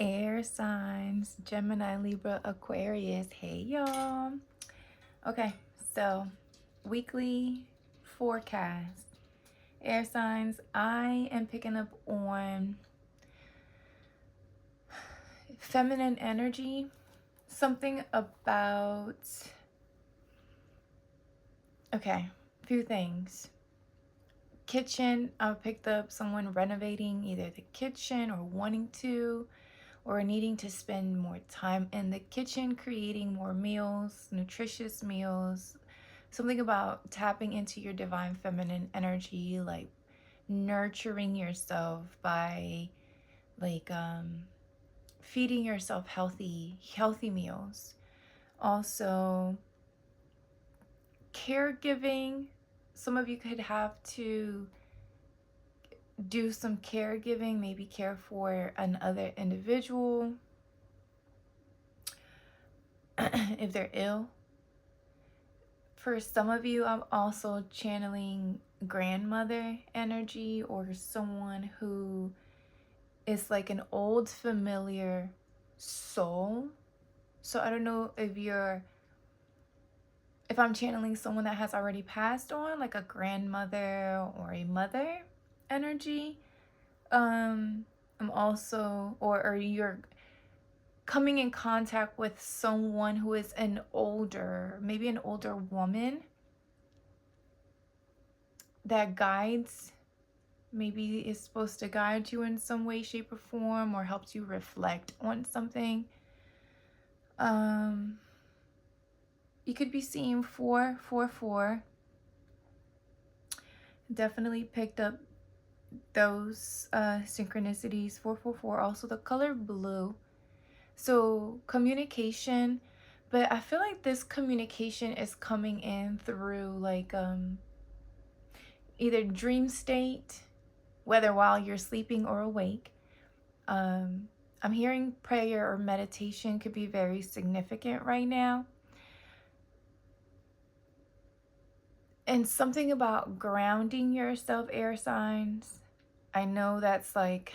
Air signs, Gemini, Libra, Aquarius. Hey, y'all. Okay, so weekly forecast. Air signs, I am picking up on feminine energy. Something about, okay, few things. Kitchen, I picked up someone renovating either the kitchen or wanting to, or needing to spend more time in the kitchen, creating more meals, nutritious meals. Something about tapping into your divine feminine energy, like nurturing yourself by feeding yourself healthy meals. Also, caregiving. Some of you could have to do some caregiving, maybe care for another individual if they're ill. For some of you, I'm also channeling grandmother energy, or someone who is like an old familiar soul. So I don't know if I'm channeling someone that has already passed on, like a grandmother or a mother energy. I'm also, or you're coming in contact with someone who is maybe an older woman that maybe is supposed to guide you in some way, shape, or form, or helps you reflect on something. You could be seeing 444. Definitely picked up those synchronicities. 444. Also the color blue. So communication, but I feel like this communication is coming in through like either dream state, whether while you're sleeping or awake. I'm hearing prayer or meditation could be very significant right now. And something about grounding yourself, air signs. I know that's like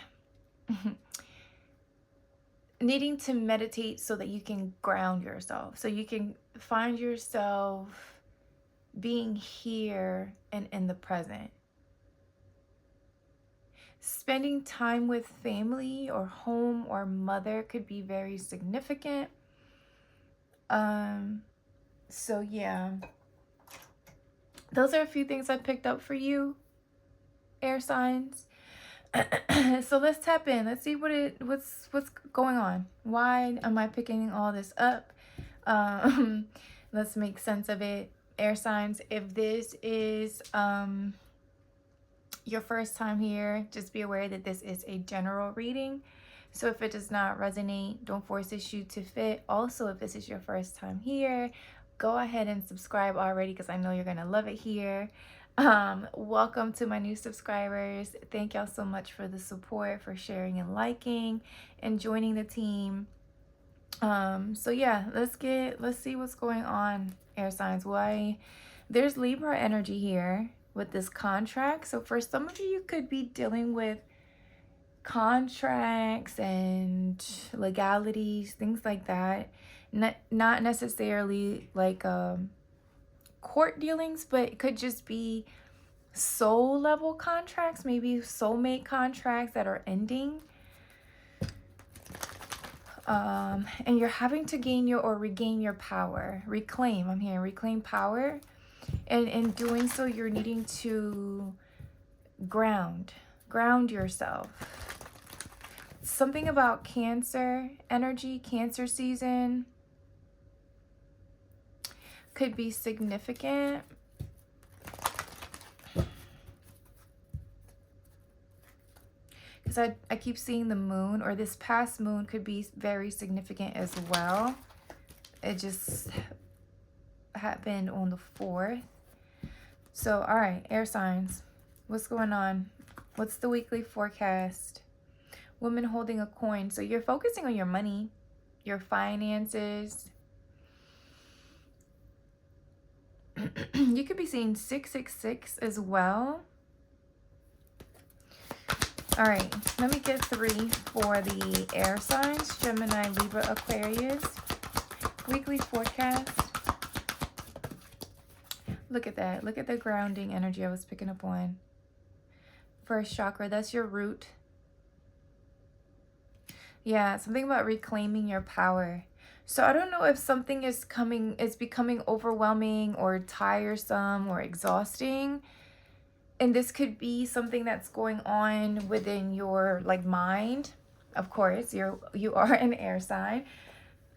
needing to meditate so that you can ground yourself, so you can find yourself being here and in the present. Spending time with family or home or mother could be very significant. So yeah, those are a few things I picked up for you, air signs. So let's tap in. Let's see what's going on. Why am I picking all this up? Let's make sense of it. Air signs, if this is your first time here, just be aware that this is a general reading. So if it does not resonate, don't force issue to fit. Also, if this is your first time here, go ahead and subscribe already, because I know you're gonna love it here. Welcome to my new subscribers. Thank y'all so much for the support, for sharing and liking and joining the team. So yeah, let's see what's going on, air signs. Why there's Libra energy here with this contract. So for some of you, you could be dealing with contracts and legalities, things like that. Not necessarily like court dealings, but it could just be soul level contracts, maybe soulmate contracts that are ending. And you're having to gain or regain your power. Reclaim, I'm hearing reclaim power. And in doing so, you're needing to ground yourself. Something about Cancer energy, Cancer season could be significant. Because I keep seeing the moon, or this past moon could be very significant as well. It just happened on the 4th. So, all right, air signs. What's going on? What's the weekly forecast? Woman holding a coin. So you're focusing on your money, your finances. You could be seeing 666 as well. All right, let me get 3 for the air signs. Gemini, Libra, Aquarius. Weekly forecast. Look at that. Look at the grounding energy I was picking up on. First chakra, that's your root. Yeah, something about reclaiming your power. So I don't know if something is becoming overwhelming or tiresome or exhausting. And this could be something that's going on within your like mind. Of course, you are an air sign.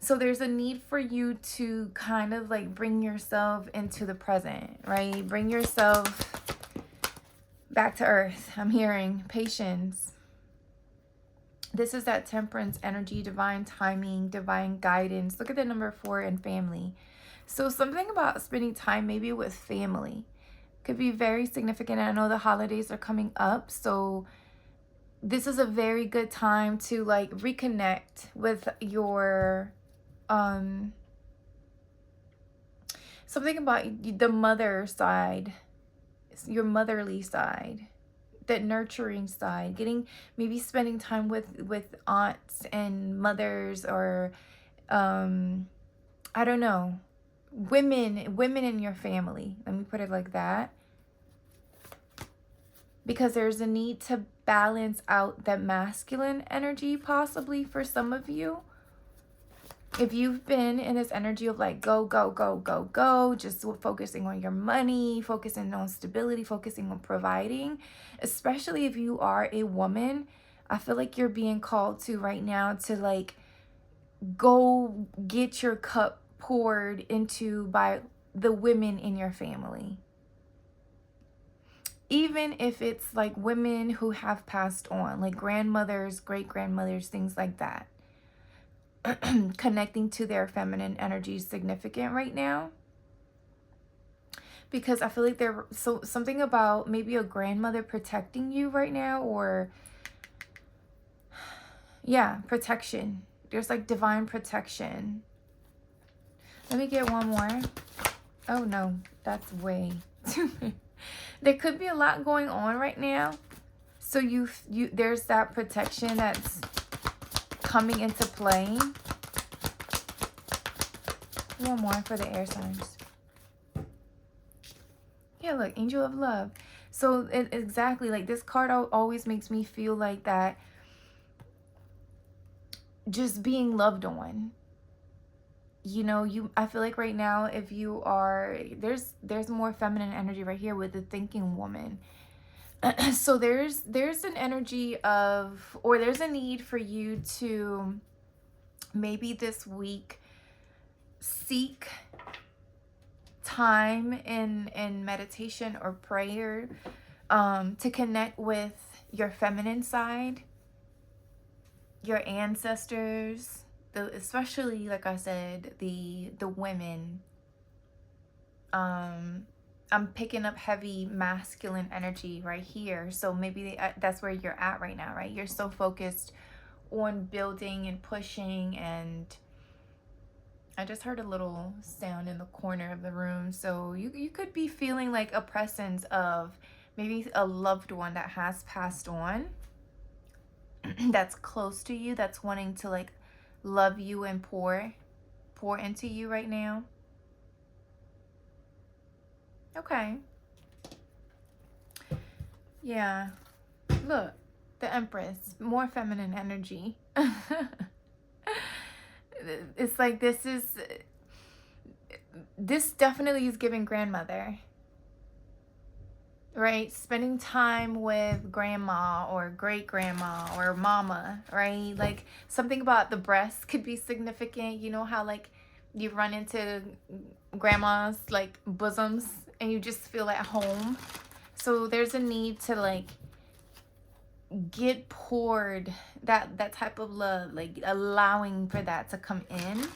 So there's a need for you to kind of like bring yourself into the present, right? Bring yourself back to earth. I'm hearing patience. This is that temperance energy, divine timing, divine guidance. Look at the number 4 and family. So something about spending time maybe with family could be very significant. I know the holidays are coming up, so this is a very good time to like reconnect with your something about the mother side, your motherly side, that nurturing side, maybe spending time with aunts and mothers, or I don't know, women in your family. Let me put it like that, because there's a need to balance out that masculine energy, possibly for some of you. If you've been in this energy of like go, go, go, go, go, just focusing on your money, focusing on stability, focusing on providing, especially if you are a woman, I feel like you're being called to right now to like go get your cup poured into by the women in your family. Even if it's like women who have passed on, like grandmothers, great-grandmothers, things like that. Connecting to their feminine energy is significant right now, because I feel like there's something about maybe a grandmother protecting you right now, or yeah, protection. There's like divine protection. Let me get one more. Oh no, that's way too many. There could be a lot going on right now, so there's that protection that's coming into play. One more for the air signs. Yeah, look, Angel of Love. So exactly, like this card always makes me feel like that, just being loved on. You know, I feel like right now, if you are, there's more feminine energy right here with the thinking woman. So there's an energy of, or there's a need for you to maybe this week seek time in meditation or prayer to connect with your feminine side, your ancestors, especially like I said, the women. I'm picking up heavy masculine energy right here. So maybe that's where you're at right now, right? You're so focused on building and pushing, and I just heard a little sound in the corner of the room. So you could be feeling like a presence of maybe a loved one that has passed on, that's close to you, that's wanting to like love you and pour into you right now. Okay. Yeah. Look, the Empress, more feminine energy. It's like this definitely is giving grandmother, right? Spending time with grandma or great grandma or mama, right? Like something about the breast could be significant. You know how like you run into grandma's like bosoms and you just feel at home. So there's a need to like get poured that type of love, like allowing for that to come in.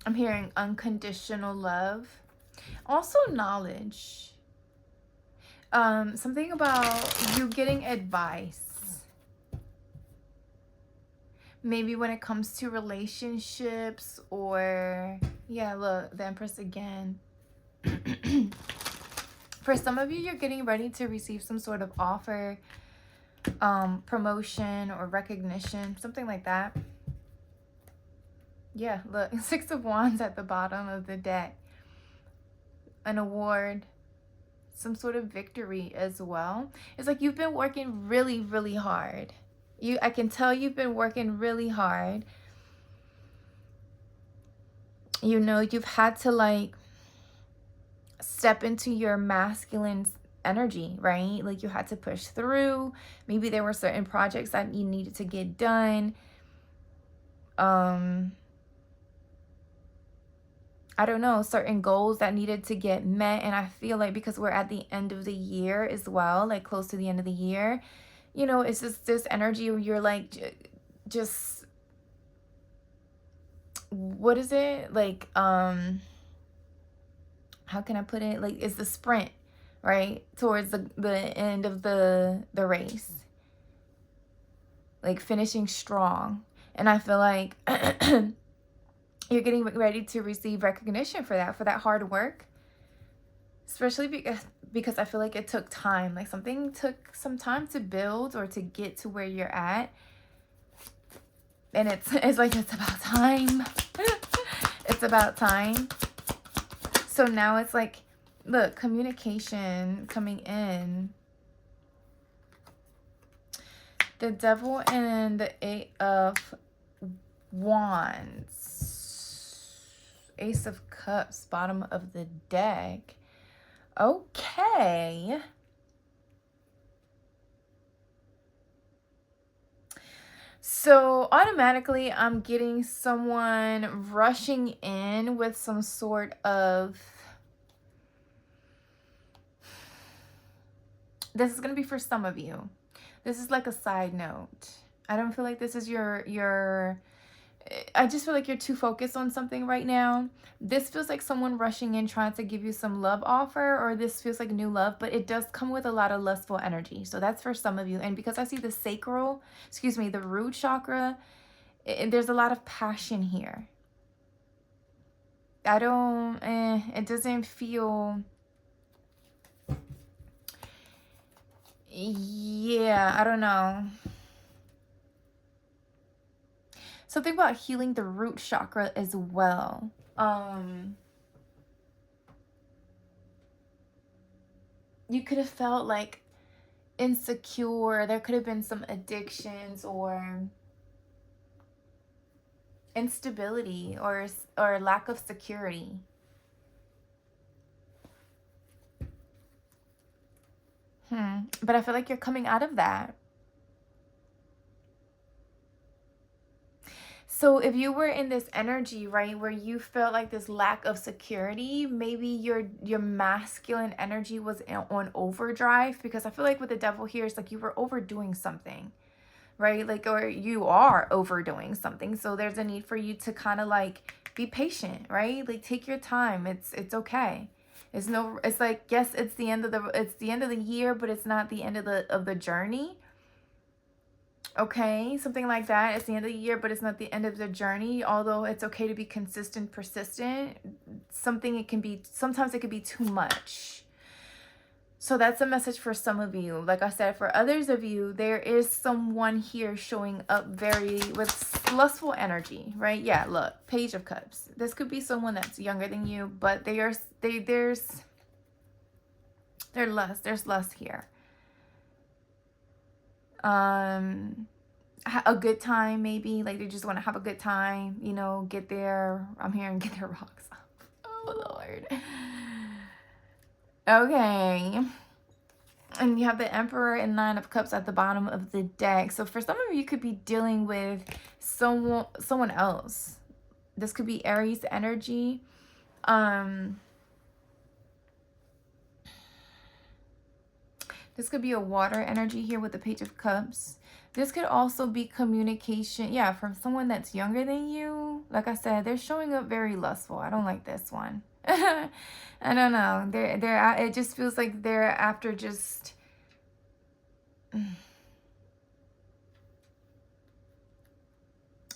I'm hearing unconditional love, also knowledge, something about you getting advice, maybe when it comes to relationships, or yeah, look, the Empress again. For some of you, you're getting ready to receive some sort of offer promotion or recognition, something like that. Yeah, look, 6 of Wands at the bottom of the deck. An award, some sort of victory as well. It's like you've been working really, really hard. I can tell you've been working really hard. You know, you've had to like step into your masculine energy, right? Like you had to push through. Maybe there were certain projects that you needed to get done. I don't know, certain goals that needed to get met. And I feel like because we're at the end of the year as well, like close to the end of the year, you know, it's just this energy where you're like, just, what is it? Like, how can I put it? Like, it's the sprint, right? Towards the end of the race. Like finishing strong. And I feel like you're getting ready to receive recognition for that hard work. Especially because I feel like it took time. Like something took some time to build or to get to where you're at. And it's like, it's about time. It's about time. So now it's like, look, communication coming in. The Devil and the 8 of Wands. Ace of Cups, bottom of the deck. Okay. So automatically I'm getting someone rushing in with some sort of, this is going to be for some of you. This is like a side note. I don't feel like this is your I just feel like you're too focused on something right now. This feels like someone rushing in trying to give you some love offer, or this feels like new love, but it does come with a lot of lustful energy. So that's for some of you. And because I see the sacral, the root chakra, there's a lot of passion here. It doesn't feel, yeah, I don't know. Something about healing the root chakra as well. You could have felt like insecure. There could have been some addictions or instability or lack of security. But I feel like you're coming out of that. So if you were in this energy, right, where you felt like this lack of security, maybe your masculine energy was on overdrive, because I feel like with the Devil here, it's like you were overdoing something, right? Like, or you are overdoing something. So there's a need for you to kind of like be patient, right? Like take your time. It's okay. It's like, yes, it's the end of the year, but it's not the end of the journey. Okay, something like that. It's the end of the year, but it's not the end of the journey. Although it's okay to be consistent, persistent. Sometimes it can be too much. So that's a message for some of you. Like I said, for others of you, there is someone here showing up with lustful energy, right? Yeah, look, Page of Cups. This could be someone that's younger than you, but there's lust here. A good time, maybe, like they just want to have a good time, you know, get their rocks up. Oh Lord. Okay, and you have the Emperor and 9 of Cups at the bottom of the deck. So for some of you could be dealing with someone else. This could be Aries energy. This could be a water energy here with the Page of Cups. This could also be communication, yeah, from someone that's younger than you. Like I said, they're showing up very lustful. I don't like this one. I don't know. It just feels like they're after just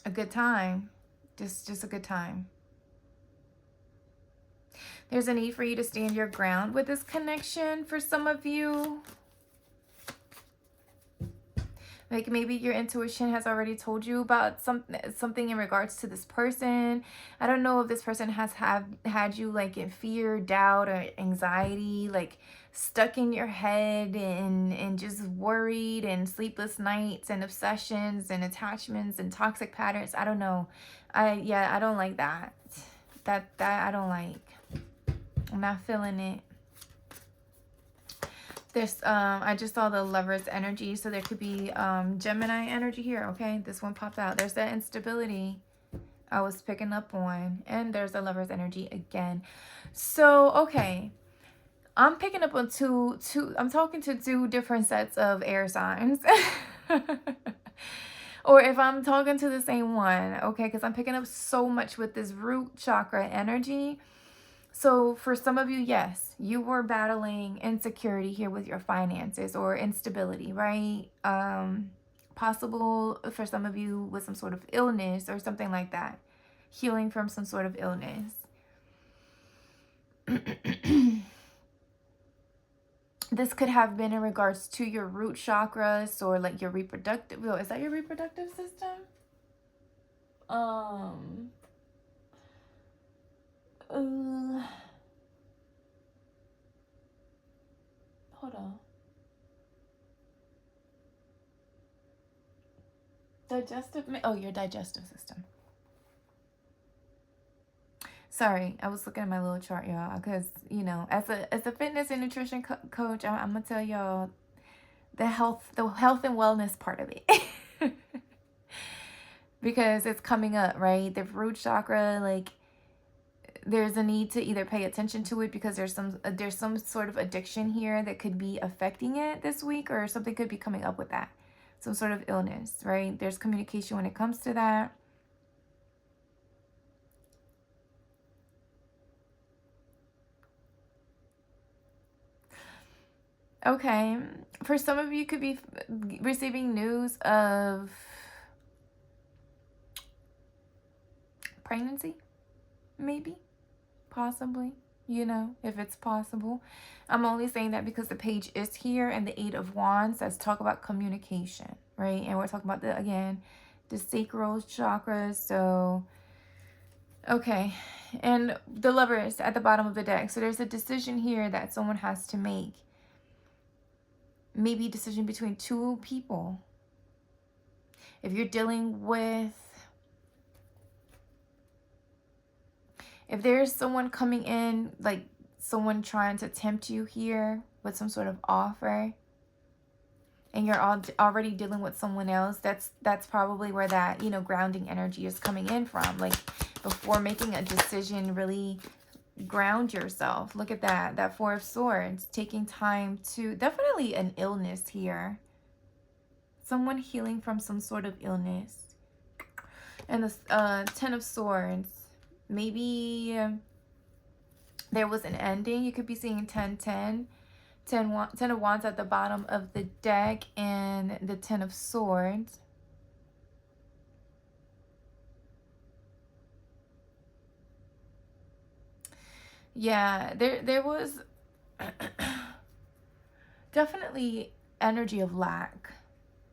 a good time. Just a good time. There's a need for you to stand your ground with this connection for some of you. Like maybe your intuition has already told you about something in regards to this person. I don't know if this person has had you like in fear, doubt, or anxiety, like stuck in your head and just worried, and sleepless nights and obsessions and attachments and toxic patterns. I don't know. I don't like that. That I don't like. I'm not feeling it. There's I just saw the Lover's energy, so there could be Gemini energy here. Okay, this one popped out. There's that instability I was picking up on, and there's the Lover's energy again. So okay, I'm picking up on two. I'm talking to two different sets of air signs. Or if I'm talking to the same one, okay, because I'm picking up so much with this root chakra energy. So for some of you, yes, you were battling insecurity here with your finances or instability, right? Possible for some of you with some sort of illness or something like that. Healing from some sort of illness. This could have been in regards to your root chakras or like your reproductive. Is that your reproductive system? Hold on. Your digestive system. Sorry, I was looking at my little chart, y'all, because, you know, as a fitness and nutrition coach, I'm going to tell y'all the health and wellness part of it. Because it's coming up, right? The root chakra, like, there's a need to either pay attention to it because there's some sort of addiction here that could be affecting it this week, or something could be coming up with that. Some sort of illness, right? There's communication when it comes to that. Okay, for some of you could be receiving news of pregnancy, maybe, possibly, you know, if it's possible. I'm only saying that because the page is here, and the Eight of Wands, let's talk about communication, right? And we're talking about the sacral chakras. So okay, and the Lovers at the bottom of the deck. So there's a decision here that someone has to make. Maybe a decision between two people. If you're dealing with, if there's someone coming in, like someone trying to tempt you here with some sort of offer, and you're already dealing with someone else, that's probably where that, you know, grounding energy is coming in from. Like, before making a decision, really ground yourself. Look at that Four of Swords, taking time to, definitely an illness here, someone healing from some sort of illness. And the Ten of Swords, maybe there was an ending. You could be seeing 10 of Wands at the bottom of the deck, and the Ten of Swords. Yeah, there was definitely energy of lack.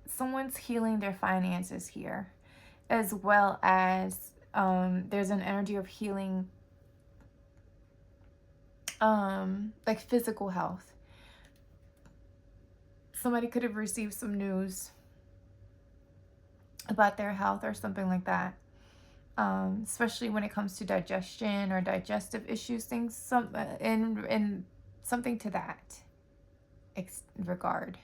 Someone's healing their finances here, as well as there's an energy of healing like physical health. Somebody could have received some news about their health or something like that. Especially when it comes to digestion or digestive issues, things, in something to that regard.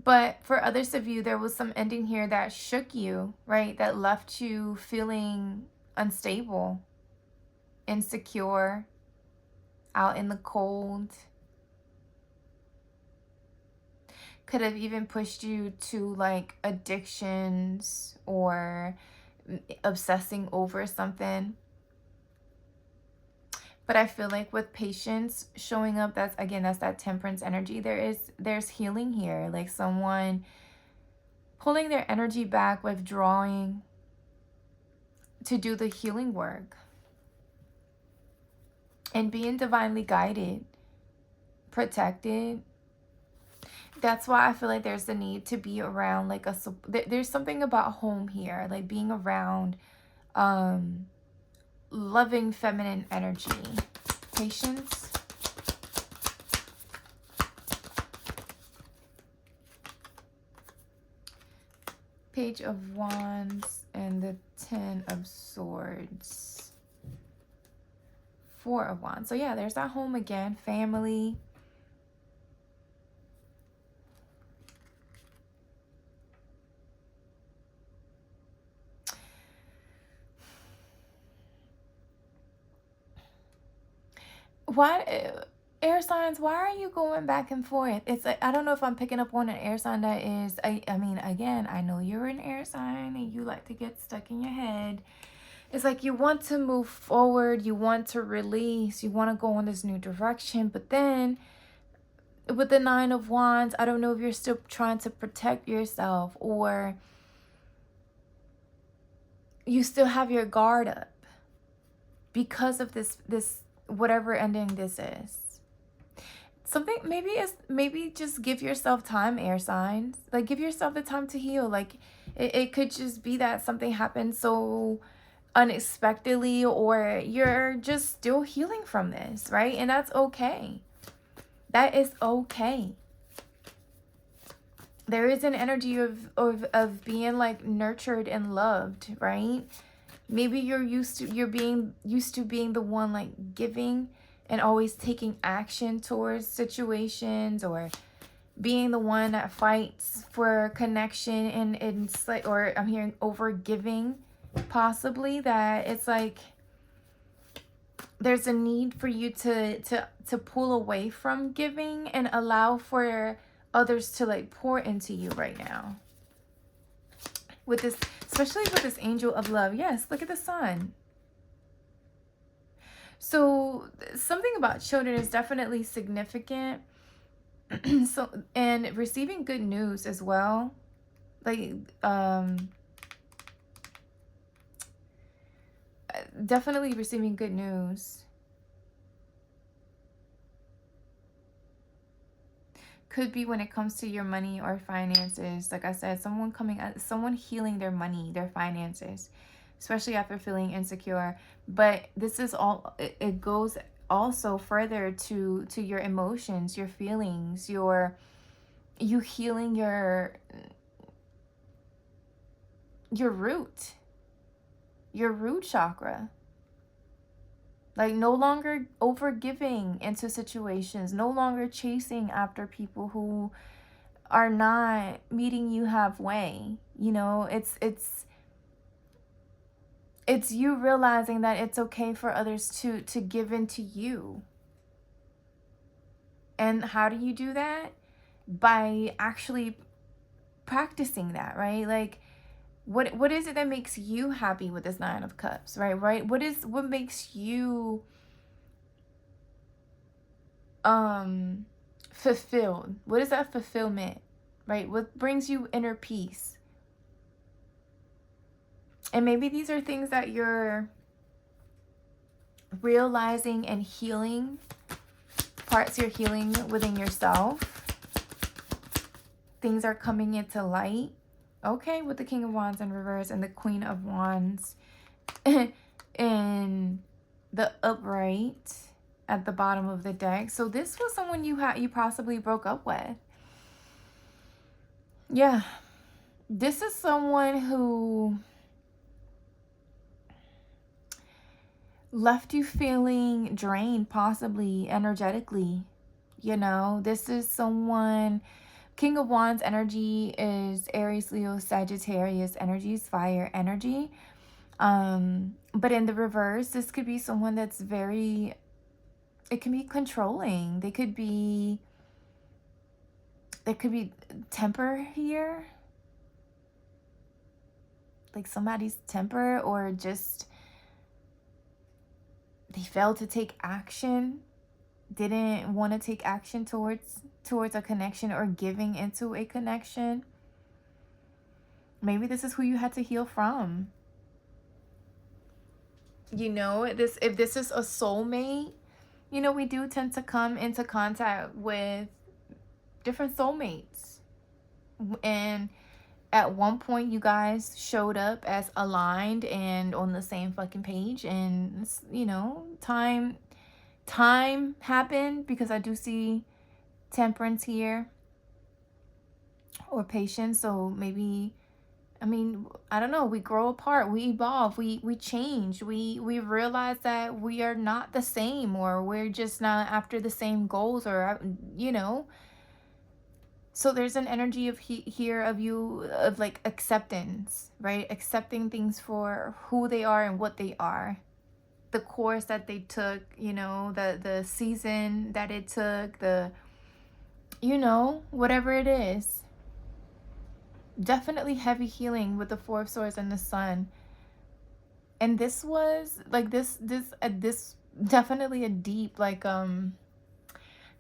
But for others of you, there was some ending here that shook you, right? That left you feeling unstable, insecure, out in the cold. Could have even pushed you to like addictions or obsessing over something. But I feel like with patience showing up, that's that Temperance energy. There's healing here, like someone pulling their energy back, withdrawing to do the healing work, and being divinely guided, protected. That's why I feel like there's the need to be around like there's something about home here, like being around loving feminine energy. Patience. Page of Wands and the Ten of Swords. Four of Wands. So yeah, there's that home again, family. Why, air signs, why are you going back and forth? It's like, I don't know if I'm picking up on an air sign that is, I mean, again, I know you're an air sign and you like to get stuck in your head. It's like you want to move forward, you want to release, you want to go in this new direction, but then with the Nine of Wands, I don't know if you're still trying to protect yourself or you still have your guard up because of this whatever ending this is. Something, maybe just give yourself time, air signs. Like, give yourself the time to heal. Like, it could just be that something happened so unexpectedly, or you're just still healing from this, right? And that's okay. That is okay. There is an energy of being like nurtured and loved, right? Maybe you're being used to being the one like giving and always taking action towards situations, or being the one that fights for connection, and it's like, or I'm hearing over giving, possibly, that it's like there's a need for you to pull away from giving and allow for others to like pour into you right now. With this, especially with this angel of love. Yes, look at the sun. So something about children is definitely significant. So, and receiving good news as well. Like, definitely receiving good news. Could be when it comes to your money or finances. Like I said, someone healing their money, their finances, especially after feeling insecure. But this is all, it goes also further to your emotions, your feelings, you healing your root chakra. Like, no longer over giving into situations, no longer chasing after people who are not meeting you halfway. You know, it's you realizing that it's okay for others to give into you. And how do you do that? By actually practicing that, right? Like, what is it that makes you happy with this Nine of Cups, right? What makes you fulfilled? What is that fulfillment, right? What brings you inner peace? And maybe these are things that you're realizing and healing, parts you're healing within yourself. Things are coming into light. Okay, with the King of Wands in reverse and the Queen of Wands in the upright at the bottom of the deck. So this was someone you possibly broke up with. Yeah. This is someone who left you feeling drained, possibly energetically. You know, this is someone, King of Wands energy is Aries, Leo, Sagittarius energies, fire energy. But in the reverse, this could be someone that's it can be controlling. There could be temper here. Like somebody's temper, or just they failed to take action, didn't want to take action towards a connection or giving into a connection. Maybe this is who you had to heal from. You know, if this is a soulmate, you know, we do tend to come into contact with different soulmates. And at one point you guys showed up as aligned and on the same fucking page, and you know, time happened, because I do see temperance here, or patience. So maybe, I mean, I don't know, we grow apart, we evolve, we change, we realize that we are not the same, or we're just not after the same goals, or you know. So there's an energy of here of you, of like acceptance, right? Accepting things for who they are and what they are. The course that they took, you know, the season that it took, the, you know, whatever it is. Definitely heavy healing with the Four of Swords and the Sun. And this was like this definitely a deep, like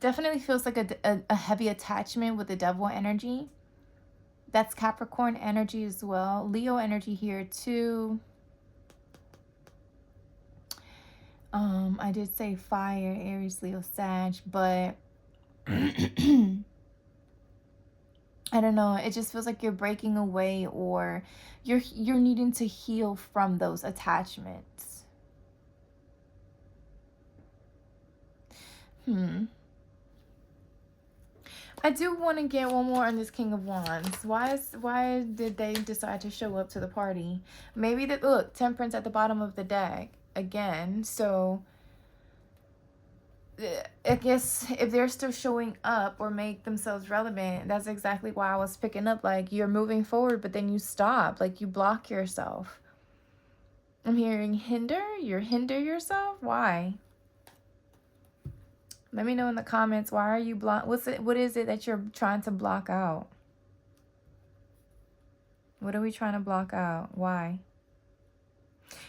definitely feels like a heavy attachment with the Devil energy. That's Capricorn energy as well. Leo energy here too. I did say fire, Aries, Leo, Sag, but I don't know, it just feels like you're breaking away, or you're needing to heal from those attachments. I do want to get one more on this King of Wands. Why did they decide to show up to the party? Maybe that, look, Temperance at the bottom of the deck again. So I guess if they're still showing up or make themselves relevant, that's exactly why I was picking up, like, you're moving forward, but then you stop, like you block yourself. I'm hearing hinder. You hinder yourself. Why? Let me know in the comments. Why are you block? What is it that you're trying to block out? What are we trying to block out? Why?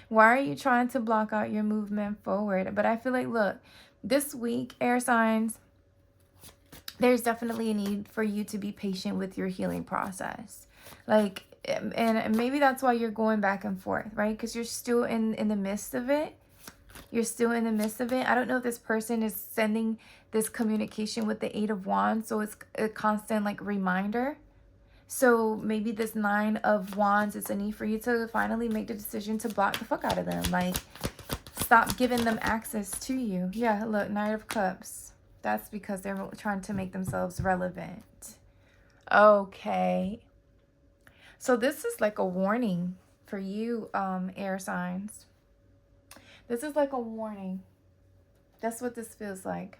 Why are you trying to block out your movement forward? But I feel like, look, this week, air signs, there's definitely a need for you to be patient with your healing process. Like, and maybe that's why you're going back and forth, right? Because you're still in the midst of it. You're still in the midst of it. I don't know if this person is sending this communication with the Eight of Wands, so it's a constant, like, reminder. So maybe this Nine of Wands is a need for you to finally make the decision to block the fuck out of them. Like, stop giving them access to you. Yeah, look, Knight of Cups. That's because they're trying to make themselves relevant. Okay. So this is like a warning for you, air signs. This is like a warning. That's what this feels like.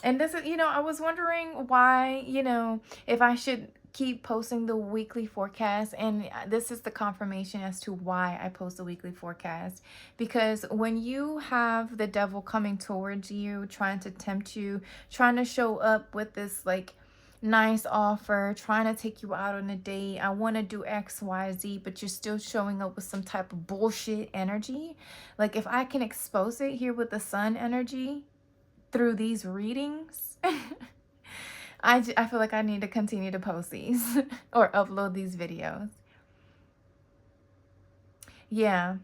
And this is, you know, I was wondering why, you know, if I should keep posting the weekly forecast. And this is the confirmation as to why I post the weekly forecast. Because when you have the devil coming towards you, trying to tempt you, trying to show up with this, like, nice offer, trying to take you out on a date, I want to do X, Y, Z, but you're still showing up with some type of bullshit energy. Like, if I can expose it here with the Sun energy through these readings, I feel like I need to continue to post these or upload these videos. Yeah.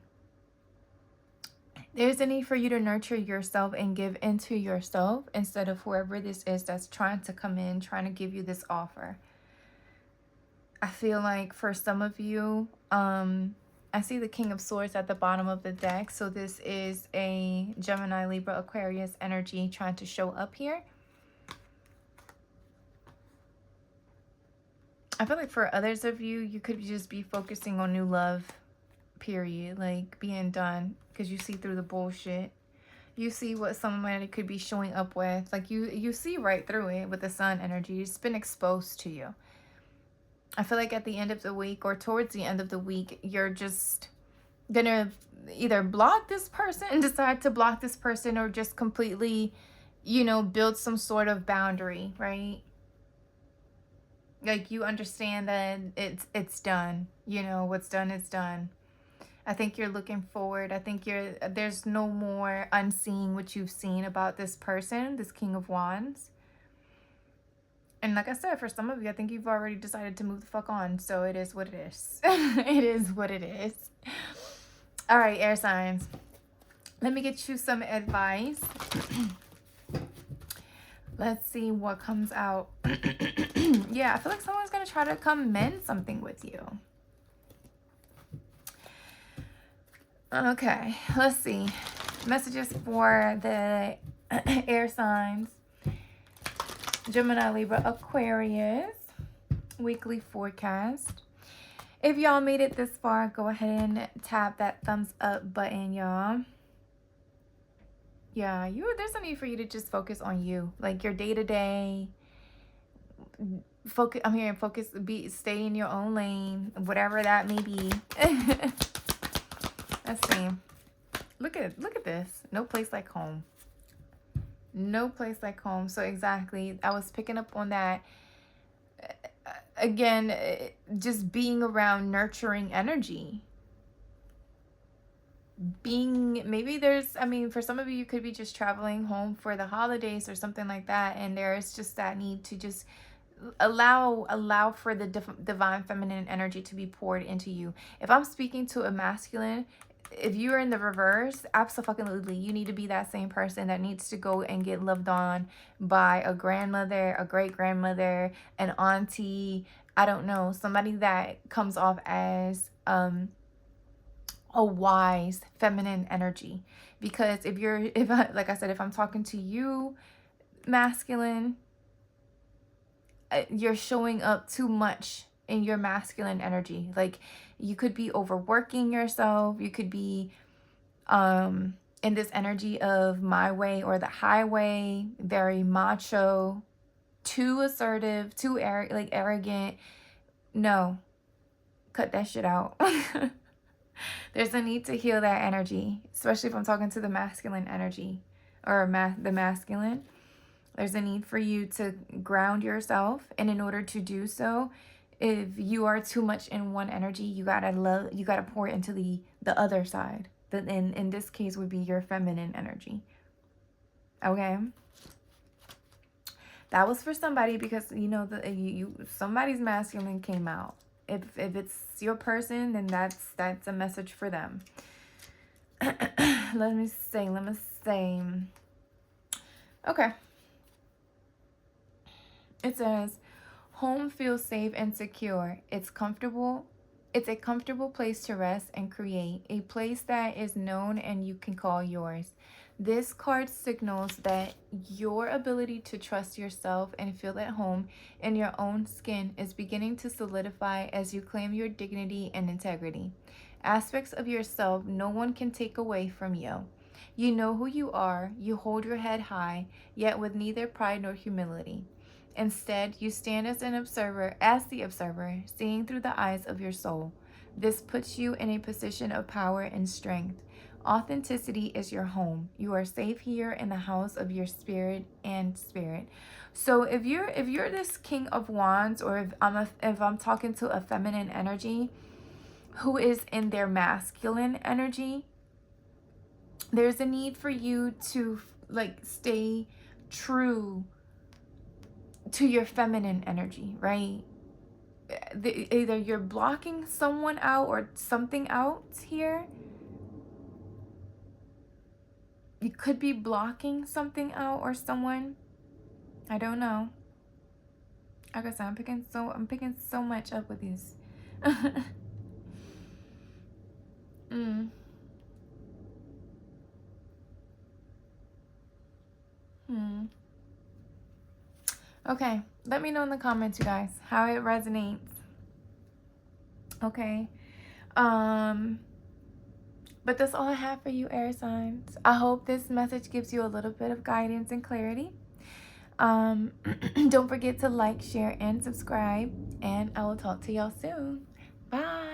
There's a need for you to nurture yourself and give into yourself instead of whoever this is that's trying to come in, trying to give you this offer. I feel like for some of you, I see the King of Swords at the bottom of the deck. So this is a Gemini, Libra, Aquarius energy trying to show up here. I feel like for others of you, you could just be focusing on new love, period. Like, being done, because you see through the bullshit. You see what somebody could be showing up with. Like, you see right through it with the Sun energy. It's been exposed to you. I feel like at the end of the week, or towards the end of the week, you're just gonna either block this person and decide to block this person, or just completely, you know, build some sort of boundary, right? Like, you understand that it's done. You know, what's done is done. I think you're looking forward. I think there's no more unseeing what you've seen about this person, this King of Wands. And like I said, for some of you, I think you've already decided to move the fuck on. So it is what it is. It is what it is. All right, air signs. Let me get you some advice. Let's see what comes out. Yeah, I feel like someone's going to try to come mend something with you. Okay, let's see. Messages for the air signs. Gemini, Libra, Aquarius. Weekly forecast. If y'all made it this far, go ahead and tap that thumbs up button, y'all. Yeah, there's a need for you to just focus on you, like your day-to-day. Focus. I'm hearing focus. Stay in your own lane, whatever that may be. Let's see. Look at this. No place like home. No place like home. So exactly, I was picking up on that. Again, just being around nurturing energy. Maybe there's, I mean, for some of you could be just traveling home for the holidays or something like that, and there's just that need to just allow for the divine feminine energy to be poured into you. If I'm speaking to a masculine, if you're in the reverse, absolutely, you need to be that same person that needs to go and get loved on by a grandmother, a great-grandmother, an auntie, I don't know, somebody that comes off as a wise feminine energy. Because like I said, if I'm talking to you, masculine, you're showing up too much in your masculine energy. Like, you could be overworking yourself. You could be in this energy of my way or the highway, very macho, too assertive, too arrogant. No, cut that shit out. There's a need to heal that energy, especially if I'm talking to the masculine energy or the masculine. There's a need for you to ground yourself, and in order to do so, if you are too much in one energy, you gotta pour into the other side. That in this case would be your feminine energy. Okay, that was for somebody, because you know somebody's masculine came out. If it's your person, then that's a message for them. Let me see. Okay. It says, home feels safe and secure. It's comfortable. It's a comfortable place to rest and create, a place that is known and you can call yours. This card signals that your ability to trust yourself and feel at home in your own skin is beginning to solidify as you claim your dignity and integrity. Aspects of yourself no one can take away from you. You know who you are. You hold your head high, yet with neither pride nor humility. Instead, you stand as the observer, seeing through the eyes of your soul. This puts you in a position of power and strength. Authenticity is your home. You are safe here in the house of your spirit and spirit. So if you're this King of Wands, or if I'm talking to a feminine energy who is in their masculine energy, there's a need for you to stay true to your feminine energy, right? Either you're blocking someone out or something out here. You could be blocking something out or someone. I don't know. Like I said, I'm picking so much up with these. Okay, let me know in the comments, you guys, how it resonates. Okay. But that's all I have for you, air signs. I hope this message gives you a little bit of guidance and clarity. Don't forget to like, share, and subscribe, and I will talk to y'all soon. Bye.